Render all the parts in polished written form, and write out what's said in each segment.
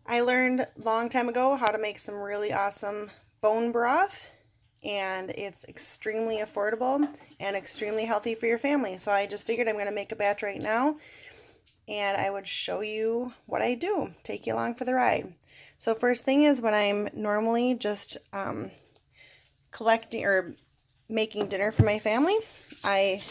I learned a long time ago how to make some really awesome bone broth, and it's extremely affordable and extremely healthy for your family. So I just figured I'm going to make a batch right now, and I would show you what I do, take you along for the ride. So first thing is when I'm normally just collecting or making dinner for my family, I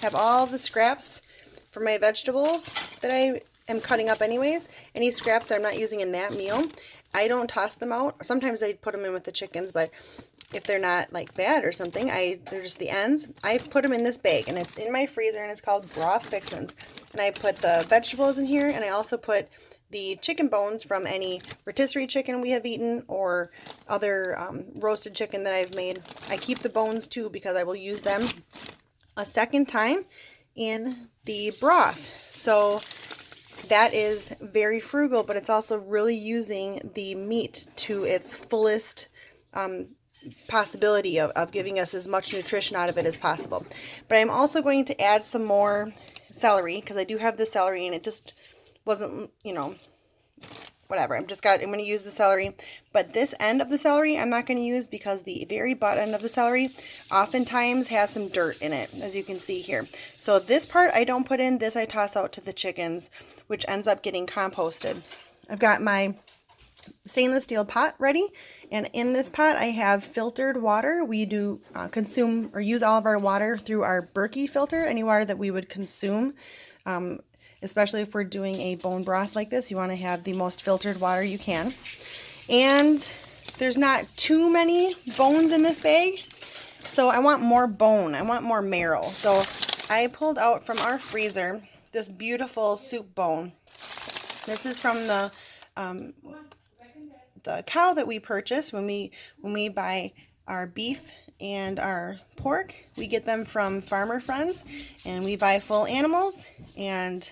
have all the scraps for my vegetables that I am cutting up anyways. Any scraps that I'm not using in that meal, I don't toss them out. Sometimes I put them in with the chickens, but if they're not like bad or something, they're just the ends, I put them in this bag, and it's in my freezer, and it's called Broth Fixins. And I put the vegetables in here, and I also put the chicken bones from any rotisserie chicken we have eaten or other roasted chicken that I've made. I keep the bones too because I will use them a second time in the broth. So that is very frugal, but it's also really using the meat to its fullest possibility of giving us as much nutrition out of it as possible. But I'm also going to add some more celery because I do have the celery and it just wasn't, whatever. I'm going to use the celery, but this end of the celery I'm not going to use because the very butt end of the celery oftentimes has some dirt in it, as you can see here. So this part I don't put in, this I toss out to the chickens, which ends up getting composted. I've got my stainless steel pot ready, and in this pot I have filtered water. We do consume or use all of our water through our Berkey filter, any water that we would consume. Especially if we're doing a bone broth like this, you want to have the most filtered water you can. And there's not too many bones in this bag, so I want more bone. I want more marrow. So I pulled out from our freezer this beautiful soup bone. This is from the cow that we purchase when we buy our beef and our pork. We get them from farmer friends, and we buy full animals and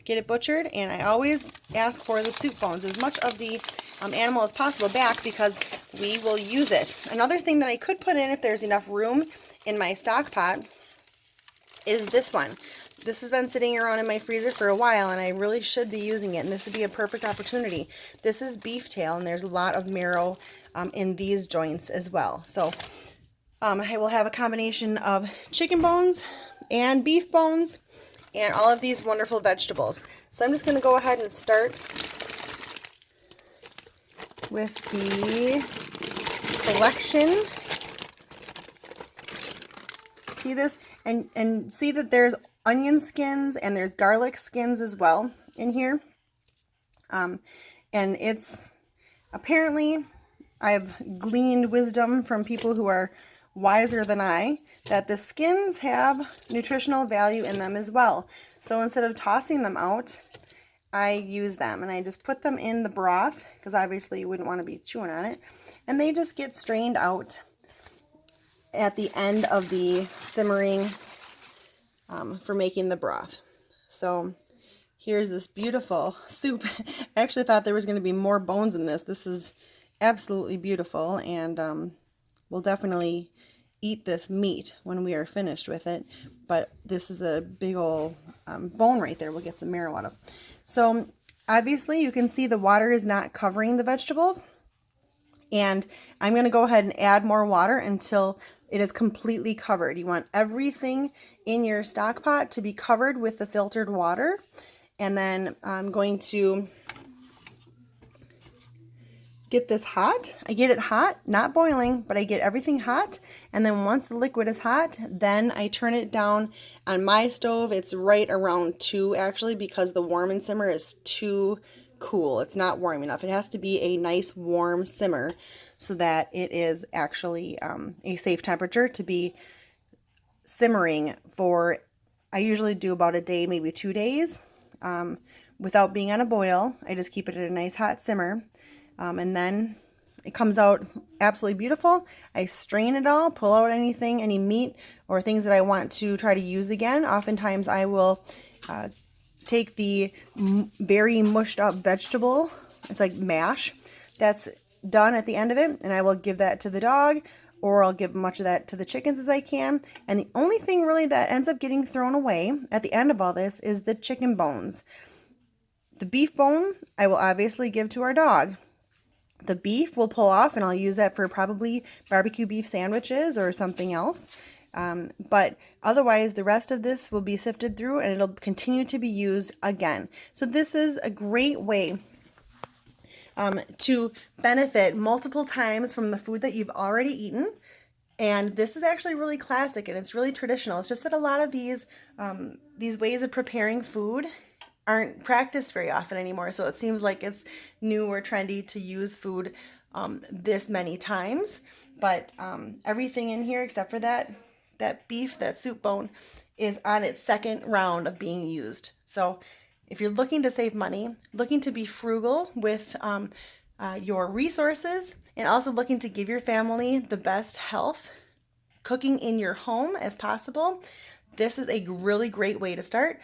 get it butchered, and I always ask for the soup bones, as much of the animal as possible back, because we will use it. Another thing that I could put in if there's enough room in my stock pot is this one. This has been sitting around in my freezer for a while, and I really should be using it, and this would be a perfect opportunity. This is beef tail, and there's a lot of marrow in these joints as well. So I will have a combination of chicken bones and beef bones and all of these wonderful vegetables. So I'm just going to go ahead and start with the collection. See this? And see that there's onion skins and there's garlic skins as well in here. And it's apparently, I've gleaned wisdom from people who are wiser than I, that the skins have nutritional value in them as well. So instead of tossing them out, I use them, and I just put them in the broth, because obviously you wouldn't want to be chewing on it, and they just get strained out at the end of the simmering for making the broth. So here's this beautiful soup. I actually thought there was going to be more bones in this. This is absolutely beautiful, and we'll definitely eat this meat when we are finished with it, but this is a big old bone right there we'll get some marrow out of. So obviously you can see the water is not covering the vegetables, and I'm going to go ahead and add more water until it is completely covered. You want everything in your stock pot to be covered with the filtered water, and then I'm going to get this hot. I get it hot, not boiling, but I get everything hot, and then once the liquid is hot, then I turn it down. On my stove, it's right around 2 actually, because the warm and simmer is too cool. It's not warm enough. It has to be a nice warm simmer so that it is actually a safe temperature to be simmering for, I usually do about a day, maybe 2 days, without being on a boil. I just keep it at a nice hot simmer. And then it comes out absolutely beautiful. I strain it all, pull out anything, any meat or things that I want to try to use again. Oftentimes I will take the very mushed up vegetable, it's like mash, that's done at the end of it, and I will give that to the dog, or I'll give much of that to the chickens as I can. And the only thing really that ends up getting thrown away at the end of all this is the chicken bones. The beef bone, I will obviously give to our dog. The beef will pull off, and I'll use that for probably barbecue beef sandwiches or something else. But otherwise, the rest of this will be sifted through and it'll continue to be used again. So this is a great way to benefit multiple times from the food that you've already eaten. And this is actually really classic and it's really traditional. It's just that a lot of these ways of preparing food aren't practiced very often anymore. So it seems like it's new or trendy to use food this many times. But everything in here except for that beef, that soup bone, is on its second round of being used. So if you're looking to save money, looking to be frugal with your resources, and also looking to give your family the best health cooking in your home as possible, this is a really great way to start.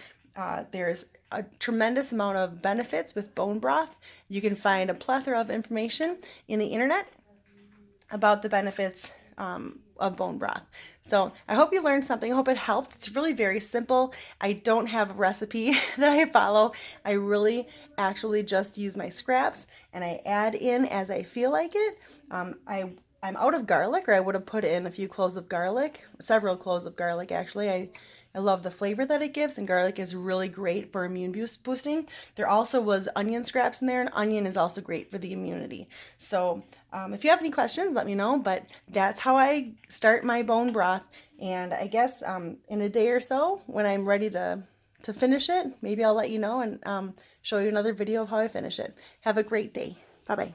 There's a tremendous amount of benefits with bone broth. You can find a plethora of information in the internet about the benefits of bone broth. So I hope you learned something. I hope it helped. It's really very simple. I don't have a recipe that I follow. I really actually just use my scraps and I add in as I feel like it. I'm out of garlic, or I would have put in a few cloves of garlic, several cloves of garlic actually. I love the flavor that it gives, and garlic is really great for immune boosting. There also was onion scraps in there, and onion is also great for the immunity. So if you have any questions, let me know, but that's how I start my bone broth. And I guess in a day or so, when I'm ready to finish it, maybe I'll let you know and show you another video of how I finish it. Have a great day. Bye-bye.